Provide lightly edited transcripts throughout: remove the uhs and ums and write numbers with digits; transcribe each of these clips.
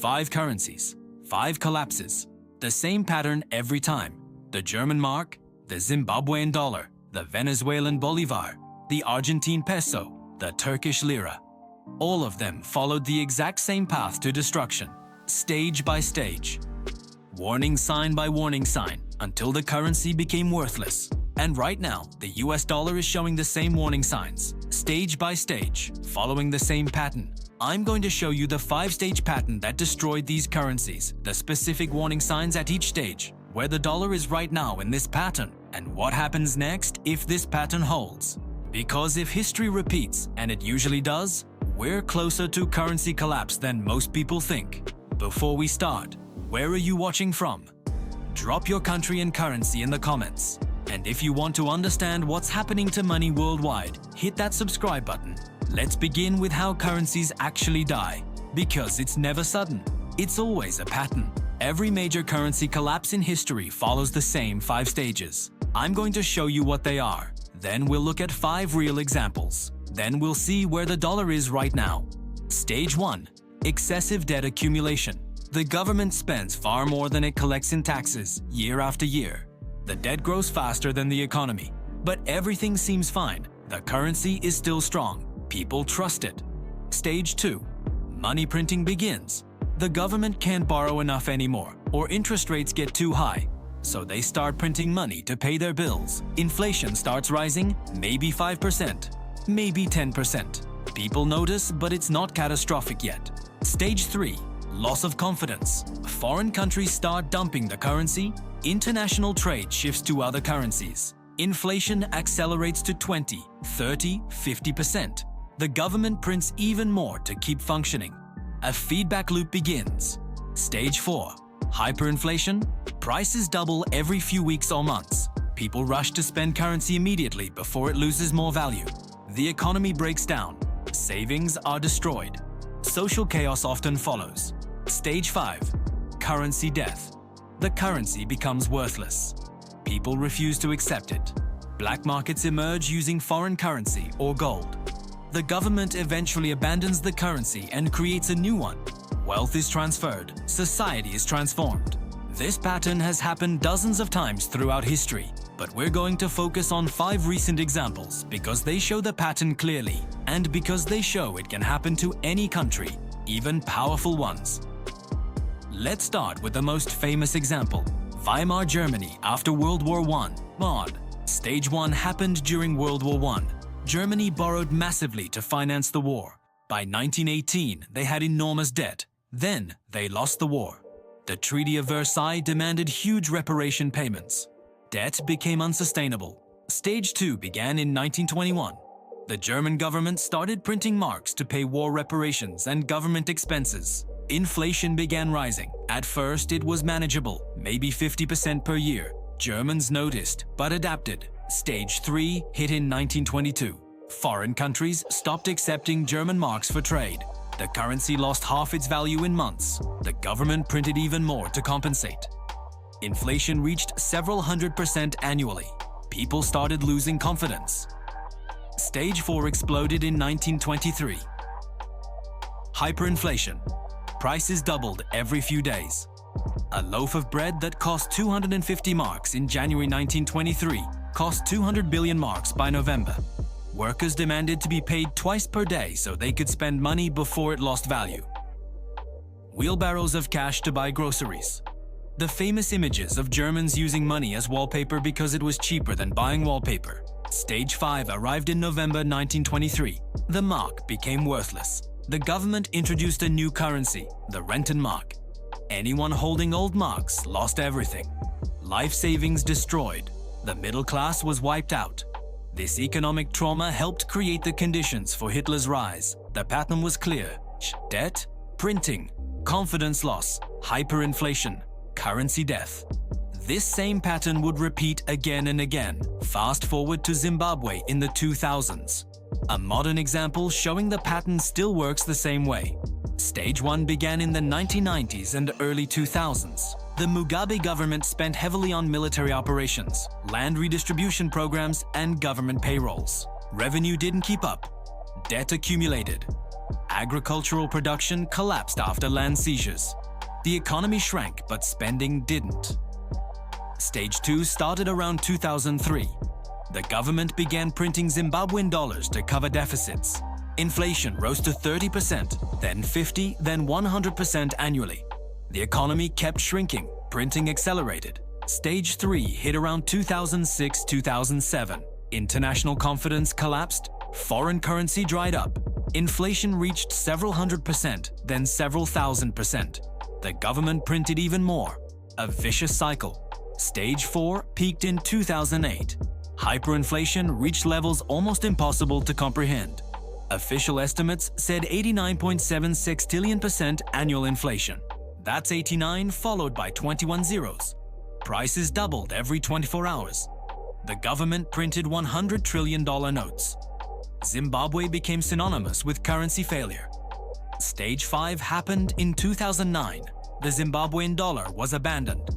5 currencies, 5 collapses. The same pattern every time. The German mark, the Zimbabwean dollar, the Venezuelan bolivar, the Argentine peso, the Turkish lira. All of them followed the exact same path to destruction, stage by stage. Warning sign by warning sign, until the currency became worthless. And right now, the US dollar is showing the same warning signs, stage by stage, following the same pattern. I'm going to show you the 5-stage pattern that destroyed these currencies, the specific warning signs at each stage, where the dollar is right now in this pattern, and what happens next if this pattern holds. Because if history repeats, and it usually does, we're closer to currency collapse than most people think. Before we start, where are you watching from? Drop your country and currency in the comments. And if you want to understand what's happening to money worldwide, hit that subscribe button. Let's begin with how currencies actually die. Because it's never sudden. It's always a pattern. Every major currency collapse in history follows the same 5 stages. I'm going to show you what they are. Then we'll look at 5 real examples. Then we'll see where the dollar is right now. Stage 1. Excessive debt accumulation. The government spends far more than it collects in taxes, year after year. The debt grows faster than the economy. But everything seems fine. The currency is still strong. People trust it. Stage 2. Money printing begins. The government can't borrow enough anymore, or interest rates get too high. So they start printing money to pay their bills. Inflation starts rising, maybe 5%, maybe 10%. People notice, but it's not catastrophic yet. Stage 3. Loss of confidence. Foreign countries start dumping the currency. International trade shifts to other currencies. Inflation accelerates to 20, 30, 50%. The government prints even more to keep functioning. A feedback loop begins. Stage 4. Hyperinflation. Prices double every few weeks or months. People rush to spend currency immediately before it loses more value. The economy breaks down. Savings are destroyed. Social chaos often follows. Stage 5. Currency death. The currency becomes worthless. People refuse to accept it. Black markets emerge using foreign currency or gold. The government eventually abandons the currency and creates a new one. Wealth is transferred. Society is transformed. This pattern has happened dozens of times throughout history, but we're going to focus on 5 recent examples because they show the pattern clearly and because they show it can happen to any country, even powerful ones. Let's start with the most famous example, Weimar Germany after World War I. Mod. Stage 1 happened during World War I. Germany borrowed massively to finance the war. By 1918, they had enormous debt. Then, they lost the war. The Treaty of Versailles demanded huge reparation payments. Debt became unsustainable. Stage 2 began in 1921. The German government started printing marks to pay war reparations and government expenses. Inflation began rising. At first, it was manageable, maybe 50% per year. Germans noticed, but adapted. Stage 3 hit in 1922. Foreign countries stopped accepting German marks for trade. The currency lost half its value in months. The government printed even more to compensate. Inflation reached several 100% annually. People started losing confidence. Stage 4 exploded in 1923. Hyperinflation. Prices doubled every few days. A loaf of bread that cost 250 marks in January 1923 cost 200 billion marks by November. Workers demanded to be paid twice per day so they could spend money before it lost value. Wheelbarrows of cash to buy groceries. The famous images of Germans using money as wallpaper because it was cheaper than buying wallpaper. Stage 5 arrived in November 1923. The mark became worthless. The government introduced a new currency, the Rentenmark. Anyone holding old marks lost everything. Life savings destroyed. The middle class was wiped out. This economic trauma helped create the conditions for Hitler's rise. The pattern was clear. Debt, printing, confidence loss, hyperinflation, currency death. This same pattern would repeat again and again. Fast forward to Zimbabwe in the 2000s. A modern example showing the pattern still works the same way. Stage 1 began in the 1990s and early 2000s. The Mugabe government spent heavily on military operations, land redistribution programs, and government payrolls. Revenue didn't keep up. Debt accumulated. Agricultural production collapsed after land seizures. The economy shrank, but spending didn't. Stage 2 started around 2003. The government began printing Zimbabwean dollars to cover deficits. Inflation rose to 30%, then 50%, then 100% annually. The economy kept shrinking, printing accelerated. Stage 3 hit around 2006-2007. International confidence collapsed, foreign currency dried up. Inflation reached several hundred%, then several thousand%. The government printed even more. A vicious cycle. Stage 4 peaked in 2008. Hyperinflation reached levels almost impossible to comprehend. Official estimates said 89.76 trillion% annual inflation. That's 89 followed by 21 zeros. Prices doubled every 24 hours. The government printed $100 trillion notes. Zimbabwe became synonymous with currency failure. Stage 5 happened in 2009. The Zimbabwean dollar was abandoned.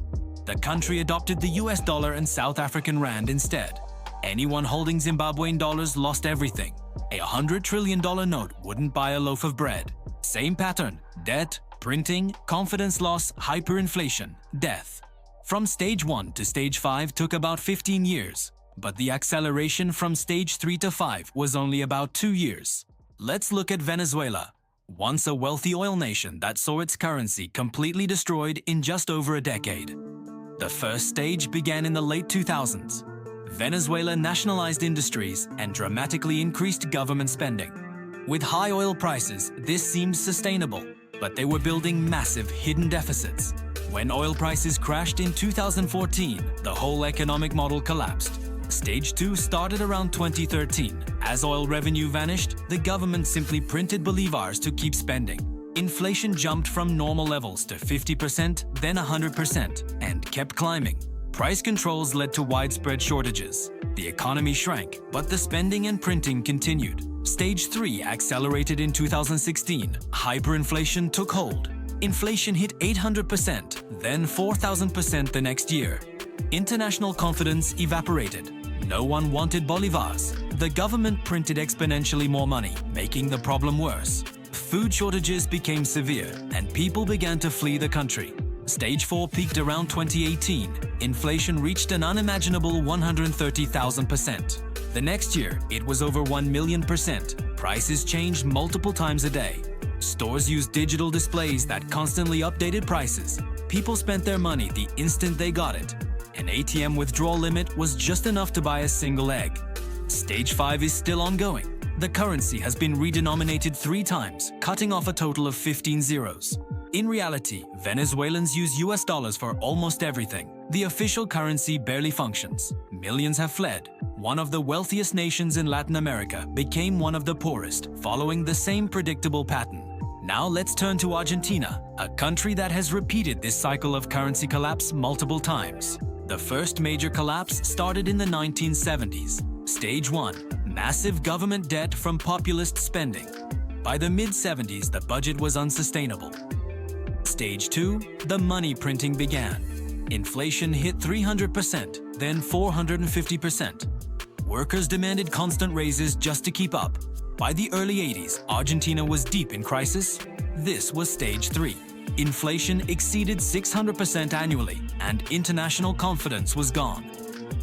The country adopted the US dollar and South African rand instead. Anyone holding Zimbabwean dollars lost everything. A $100 trillion note wouldn't buy a loaf of bread. Same pattern: debt, printing, confidence loss, hyperinflation, death. From stage 1 to stage 5 took about 15 years, but the acceleration from stage 3 to 5 was only about 2 years. Let's look at Venezuela, once a wealthy oil nation that saw its currency completely destroyed in just over a decade. The first stage began in the late 2000s. Venezuela nationalized industries and dramatically increased government spending. With high oil prices, this seemed sustainable, but they were building massive hidden deficits. When oil prices crashed in 2014, the whole economic model collapsed. Stage 2 started around 2013. As oil revenue vanished, the government simply printed bolivars to keep spending. Inflation jumped from normal levels to 50%, then 100%, and kept climbing. Price controls led to widespread shortages. The economy shrank, but the spending and printing continued. Stage 3 accelerated in 2016. Hyperinflation took hold. Inflation hit 800%, then 4,000% the next year. International confidence evaporated. No one wanted bolivars. The government printed exponentially more money, making the problem worse. Food shortages became severe, and people began to flee the country. Stage 4 peaked around 2018. Inflation reached an unimaginable 130,000%. The next year, it was over 1,000,000%. Prices changed multiple times a day. Stores used digital displays that constantly updated prices. People spent their money the instant they got it. An ATM withdrawal limit was just enough to buy a single egg. Stage 5 is still ongoing. The currency has been redenominated 3 times, cutting off a total of 15 zeros. In reality, Venezuelans use US dollars for almost everything. The official currency barely functions. Millions have fled. One of the wealthiest nations in Latin America became one of the poorest, following the same predictable pattern. Now let's turn to Argentina, a country that has repeated this cycle of currency collapse multiple times. The first major collapse started in the 1970s. Stage 1. Massive government debt from populist spending. By the mid-70s, the budget was unsustainable. Stage 2. The money printing began. Inflation hit 300%, then 450%. Workers demanded constant raises just to keep up. By the early 80s, Argentina was deep in crisis. This was Stage 3. Inflation exceeded 600% annually, and international confidence was gone.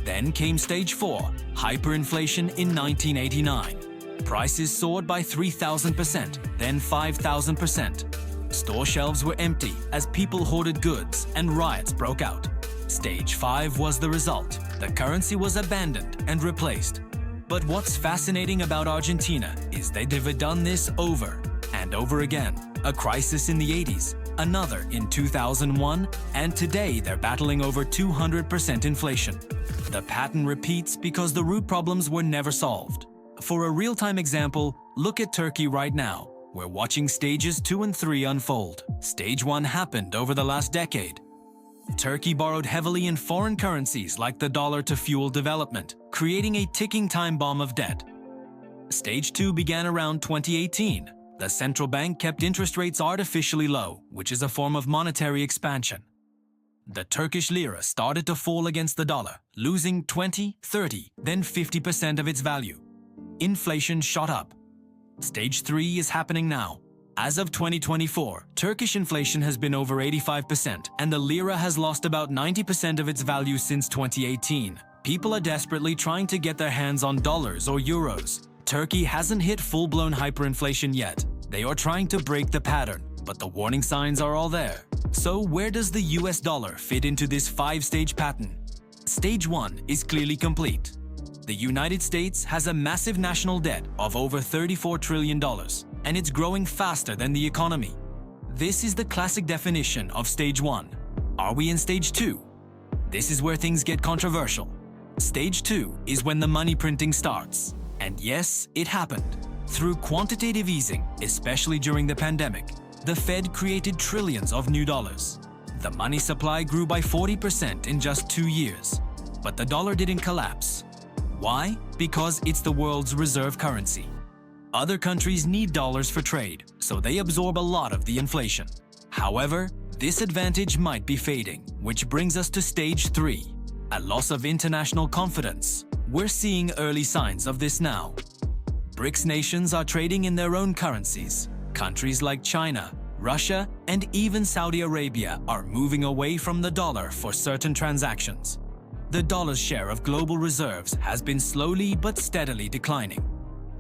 Then came Stage 4, hyperinflation in 1989. Prices soared by 3,000%, then 5,000%. Store shelves were empty as people hoarded goods and riots broke out. Stage 5 was the result. The currency was abandoned and replaced. But what's fascinating about Argentina is they've done this over and over again. A crisis in the 80s, another in 2001, and today they're battling over 200% inflation. The pattern repeats because the root problems were never solved. For a real-time example, look at Turkey right now. We're watching stages 2 and 3 unfold. Stage 1 happened over the last decade. Turkey borrowed heavily in foreign currencies like the dollar to fuel development, creating a ticking time bomb of debt. Stage 2 began around 2018. The central bank kept interest rates artificially low, which is a form of monetary expansion. The Turkish lira started to fall against the dollar, losing 20, 30, then 50% of its value. Inflation shot up. Stage 3 is happening now. As of 2024, Turkish inflation has been over 85%, and the lira has lost about 90% of its value since 2018. People are desperately trying to get their hands on dollars or euros. Turkey hasn't hit full-blown hyperinflation yet. They are trying to break the pattern, but the warning signs are all there. So where does the US dollar fit into this 5-stage pattern? Stage 1 is clearly complete. The United States has a massive national debt of over $34 trillion, and it's growing faster than the economy. This is the classic definition of Stage 1. Are we in Stage 2? This is where things get controversial. Stage 2 is when the money printing starts. And yes, it happened. Through quantitative easing, especially during the pandemic, the Fed created trillions of new dollars. The money supply grew by 40% in just 2 years. But the dollar didn't collapse. Why? Because it's the world's reserve currency. Other countries need dollars for trade, so they absorb a lot of the inflation. However, this advantage might be fading, which brings us to Stage 3, a loss of international confidence. We're seeing early signs of this now. BRICS nations are trading in their own currencies. Countries like China, Russia, and even Saudi Arabia are moving away from the dollar for certain transactions. The dollar's share of global reserves has been slowly but steadily declining.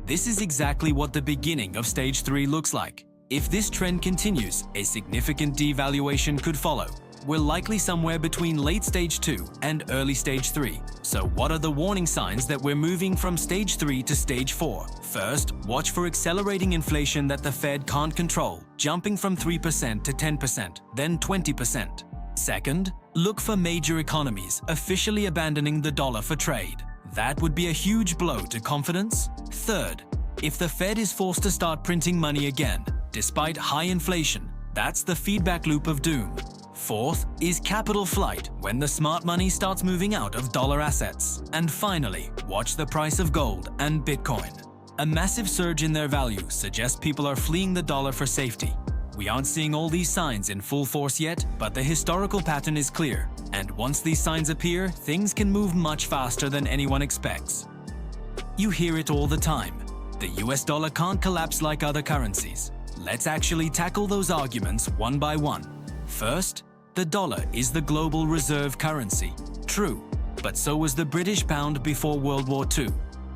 This is exactly what the beginning of Stage 3 looks like. If this trend continues, a significant devaluation could follow. We're likely somewhere between late Stage 2 and early Stage 3. So what are the warning signs that we're moving from Stage 3 to Stage 4? First, watch for accelerating inflation that the Fed can't control, jumping from 3% to 10%, then 20%. Second, look for major economies officially abandoning the dollar for trade. That would be a huge blow to confidence. Third, if the Fed is forced to start printing money again, despite high inflation, that's the feedback loop of doom. Fourth is capital flight, when the smart money starts moving out of dollar assets. And finally, watch the price of gold and Bitcoin. A massive surge in their value suggests people are fleeing the dollar for safety. We aren't seeing all these signs in full force yet, but the historical pattern is clear. And once these signs appear, things can move much faster than anyone expects. You hear it all the time. The US dollar can't collapse like other currencies. Let's actually tackle those arguments one by one. First, the dollar is the global reserve currency. True, but so was the British pound before World War II.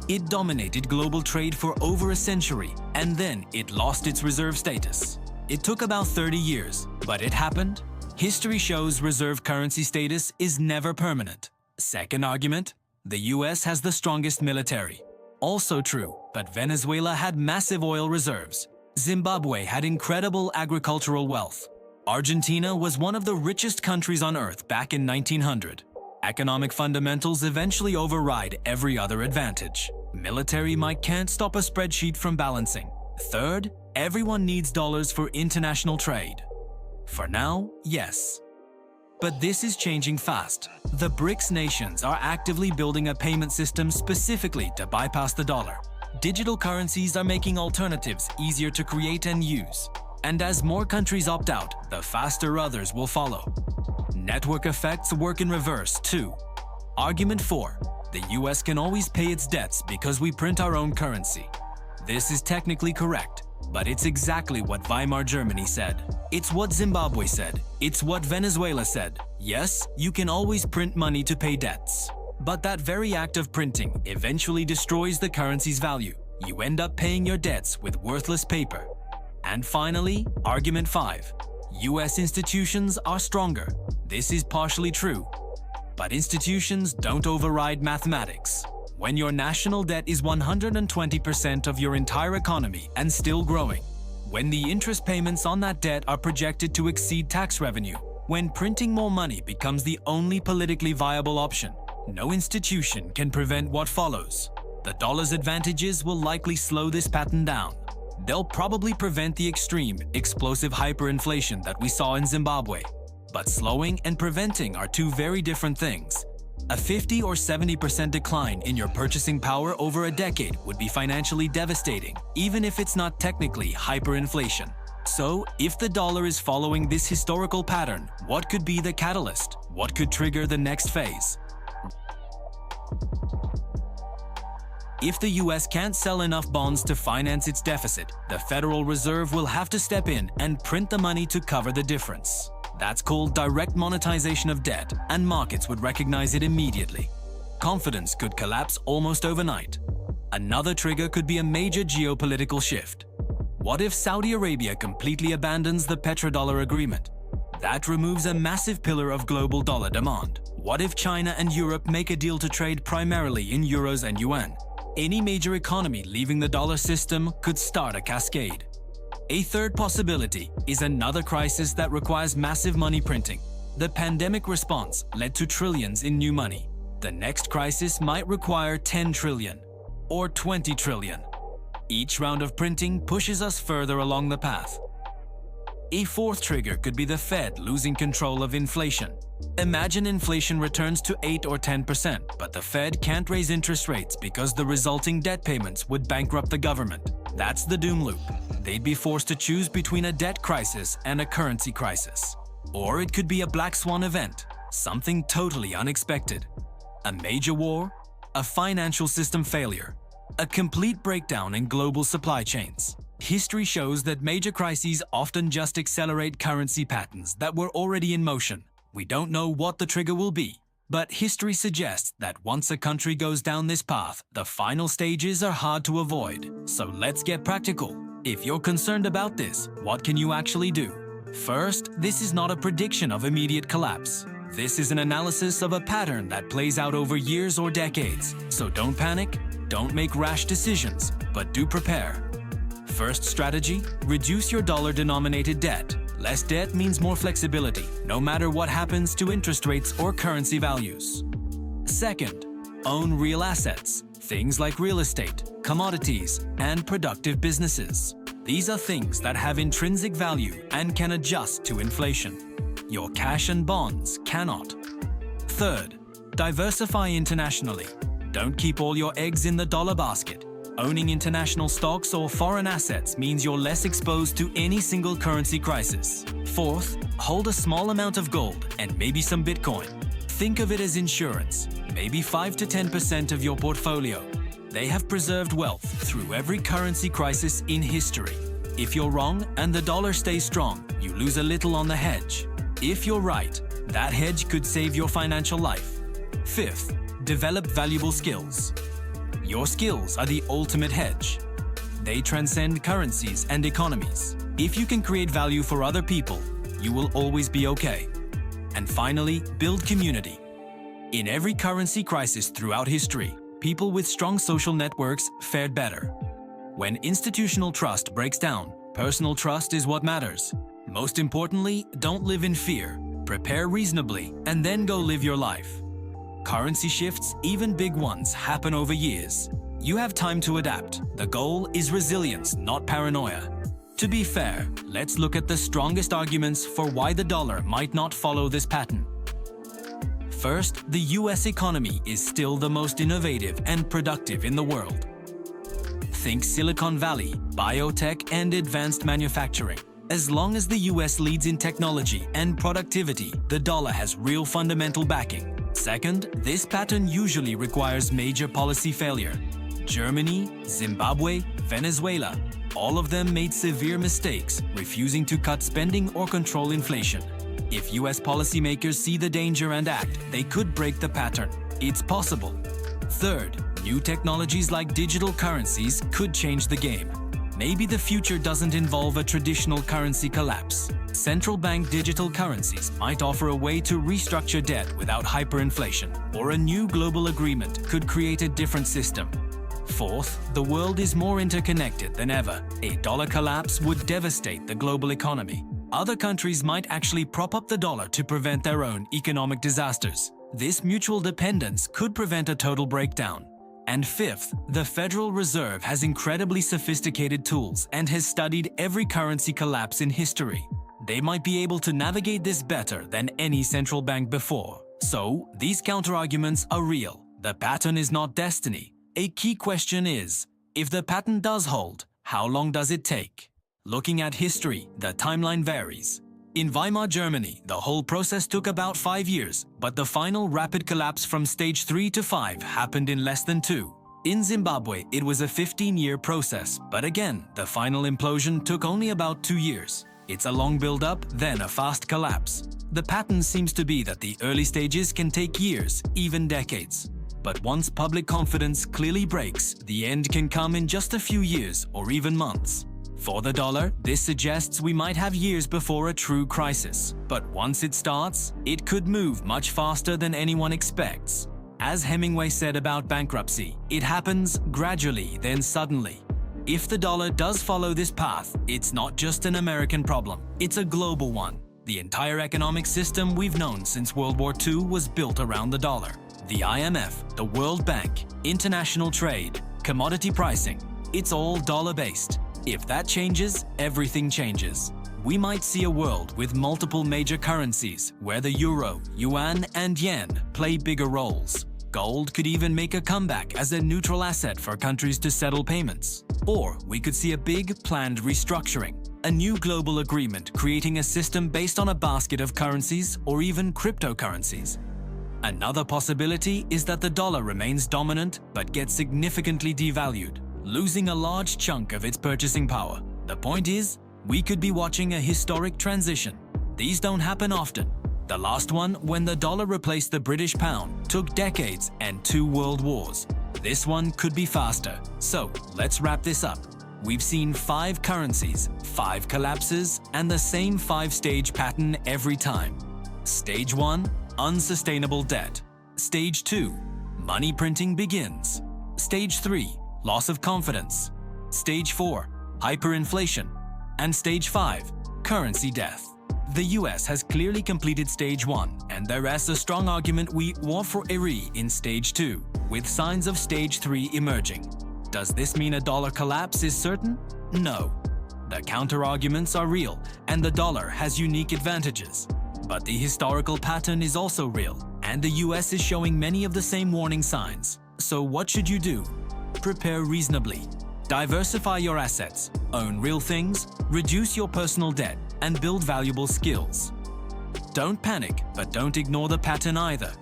It dominated global trade for over a century, and then it lost its reserve status. It took about 30 years, but it happened. History shows reserve currency status is never permanent. Second argument, the US has the strongest military. Also true, but Venezuela had massive oil reserves. Zimbabwe had incredible agricultural wealth. Argentina was one of the richest countries on earth back in 1900. Economic fundamentals eventually override every other advantage. Military might can't stop a spreadsheet from balancing. Third, everyone needs dollars for international trade. For now, yes. But this is changing fast. The BRICS nations are actively building a payment system specifically to bypass the dollar. Digital currencies are making alternatives easier to create and use. And as more countries opt out, the faster others will follow. Network effects work in reverse, too. Argument 4. The US can always pay its debts because we print our own currency. This is technically correct, but it's exactly what Weimar Germany said. It's what Zimbabwe said. It's what Venezuela said. Yes, you can always print money to pay debts. But that very act of printing eventually destroys the currency's value. You end up paying your debts with worthless paper. And finally, argument 5. US institutions are stronger. This is partially true. But institutions don't override mathematics. When your national debt is 120% of your entire economy and still growing, when the interest payments on that debt are projected to exceed tax revenue, when printing more money becomes the only politically viable option, no institution can prevent what follows. The dollar's advantages will likely slow this pattern down. They'll probably prevent the extreme, explosive hyperinflation that we saw in Zimbabwe. But slowing and preventing are two very different things. A 50 or 70% decline in your purchasing power over a decade would be financially devastating, even if it's not technically hyperinflation. So, if the dollar is following this historical pattern, what could be the catalyst? What could trigger the next phase? If the US can't sell enough bonds to finance its deficit, the Federal Reserve will have to step in and print the money to cover the difference. That's called direct monetization of debt, and markets would recognize it immediately. Confidence could collapse almost overnight. Another trigger could be a major geopolitical shift. What if Saudi Arabia completely abandons the petrodollar agreement? That removes a massive pillar of global dollar demand. What if China and Europe make a deal to trade primarily in euros and yuan? Any major economy leaving the dollar system could start a cascade. A third possibility is another crisis that requires massive money printing. The pandemic response led to trillions in new money. The next crisis might require 10 trillion or 20 trillion. Each round of printing pushes us further along the path. A fourth trigger could be the Fed losing control of inflation. Imagine inflation returns to 8 or 10%, but the Fed can't raise interest rates because the resulting debt payments would bankrupt the government. That's the doom loop. They'd be forced to choose between a debt crisis and a currency crisis. Or it could be a black swan event, something totally unexpected. A major war, a financial system failure, a complete breakdown in global supply chains. History shows that major crises often just accelerate currency patterns that were already in motion. We don't know what the trigger will be, but history suggests that once a country goes down this path, the final stages are hard to avoid. So let's get practical. If you're concerned about this, what can you actually do? First, this is not a prediction of immediate collapse. This is an analysis of a pattern that plays out over years or decades. So don't panic, don't make rash decisions, but do prepare. First strategy, reduce your dollar-denominated debt. Less debt means more flexibility, no matter what happens to interest rates or currency values. Second, own real assets, things like real estate, commodities, and productive businesses. These are things that have intrinsic value and can adjust to inflation. Your cash and bonds cannot. Third, diversify internationally. Don't keep all your eggs in the dollar basket. Owning international stocks or foreign assets means you're less exposed to any single currency crisis. Fourth, hold a small amount of gold and maybe some Bitcoin. Think of it as insurance, maybe 5 to 10% of your portfolio. They have preserved wealth through every currency crisis in history. If you're wrong and the dollar stays strong, you lose a little on the hedge. If you're right, that hedge could save your financial life. Fifth, develop valuable skills. Your skills are the ultimate hedge. They transcend currencies and economies. If you can create value for other people, you will always be okay. And finally, build community. In every currency crisis throughout history, people with strong social networks fared better. When institutional trust breaks down, personal trust is what matters. Most importantly, don't live in fear. Prepare reasonably, and then go live your life. Currency shifts, even big ones, happen over years. You have time to adapt. The goal is resilience, not paranoia. To be fair, let's look at the strongest arguments for why the dollar might not follow this pattern. First, the US economy is still the most innovative and productive in the world. Think Silicon Valley, biotech, and advanced manufacturing. As long as the US leads in technology and productivity, the dollar has real fundamental backing. Second, this pattern usually requires major policy failure. Germany, Zimbabwe, Venezuela, all of them made severe mistakes, refusing to cut spending or control inflation. If US policymakers see the danger and act, they could break the pattern. It's possible. Third, new technologies like digital currencies could change the game. Maybe the future doesn't involve a traditional currency collapse. Central bank digital currencies might offer a way to restructure debt without hyperinflation, or a new global agreement could create a different system. Fourth, the world is more interconnected than ever. A dollar collapse would devastate the global economy. Other countries might actually prop up the dollar to prevent their own economic disasters. This mutual dependence could prevent a total breakdown. And fifth, the Federal Reserve has incredibly sophisticated tools and has studied every currency collapse in history. They might be able to navigate this better than any central bank before. So, these counterarguments are real. The pattern is not destiny. A key question is, if the pattern does hold, how long does it take? Looking at history, the timeline varies. In Weimar, Germany, the whole process took about 5 years, but the final rapid collapse from stage 3 to 5 happened in less than 2. In Zimbabwe, it was a 15-year process, but again, the final implosion took only about 2 years. It's a long build-up, then a fast collapse. The pattern seems to be that the early stages can take years, even decades. But once public confidence clearly breaks, the end can come in just a few years or even months. For the dollar, this suggests we might have years before a true crisis. But once it starts, it could move much faster than anyone expects. As Hemingway said about bankruptcy, it happens gradually, then suddenly. If the dollar does follow this path, it's not just an American problem, it's a global one. The entire economic system we've known since World War II was built around the dollar. The IMF, the World Bank, international trade, commodity pricing, it's all dollar-based. If that changes, everything changes. We might see a world with multiple major currencies where the euro, yuan, and yen play bigger roles. Gold could even make a comeback as a neutral asset for countries to settle payments. Or we could see a big, planned restructuring, a new global agreement creating a system based on a basket of currencies or even cryptocurrencies. Another possibility is that the dollar remains dominant but gets significantly devalued, losing a large chunk of its purchasing power. The point is, we could be watching a historic transition. These don't happen often. The last one, when the dollar replaced the British pound, took decades and 2 world wars. This one could be faster. So, let's wrap this up. We've seen 5 currencies, 5 collapses, and the same 5-stage pattern every time. Stage 1, unsustainable debt. Stage 2, money printing begins. Stage 3, loss of confidence. Stage 4, hyperinflation. And Stage 5, currency death. The US has clearly completed Stage 1, and there is a strong argument we war for Eri in Stage 2, with signs of Stage 3 emerging. Does this mean a dollar collapse is certain? No. The counter-arguments are real, and the dollar has unique advantages. But the historical pattern is also real, and the US is showing many of the same warning signs. So what should you do? Prepare reasonably. Diversify your assets, own real things, reduce your personal debt, and build valuable skills. Don't panic, but don't ignore the pattern either.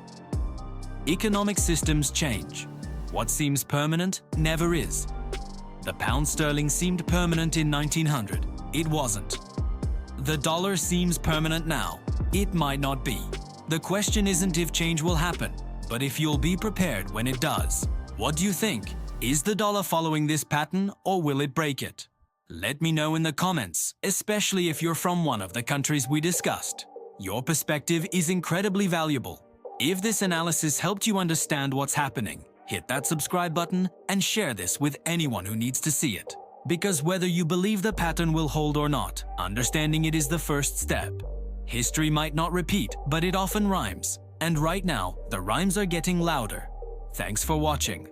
Economic systems change. What seems permanent never is. The pound sterling seemed permanent in 1900. It wasn't. The dollar seems permanent now. It might not be. The question isn't if change will happen, but if you'll be prepared when it does. What do you think? Is the dollar following this pattern, or will it break it? Let me know in the comments, especially if you're from one of the countries we discussed. Your perspective is incredibly valuable. If this analysis helped you understand what's happening, hit that subscribe button and share this with anyone who needs to see it. Because whether you believe the pattern will hold or not, understanding it is the first step. History might not repeat, but it often rhymes. And right now, the rhymes are getting louder. Thanks for watching.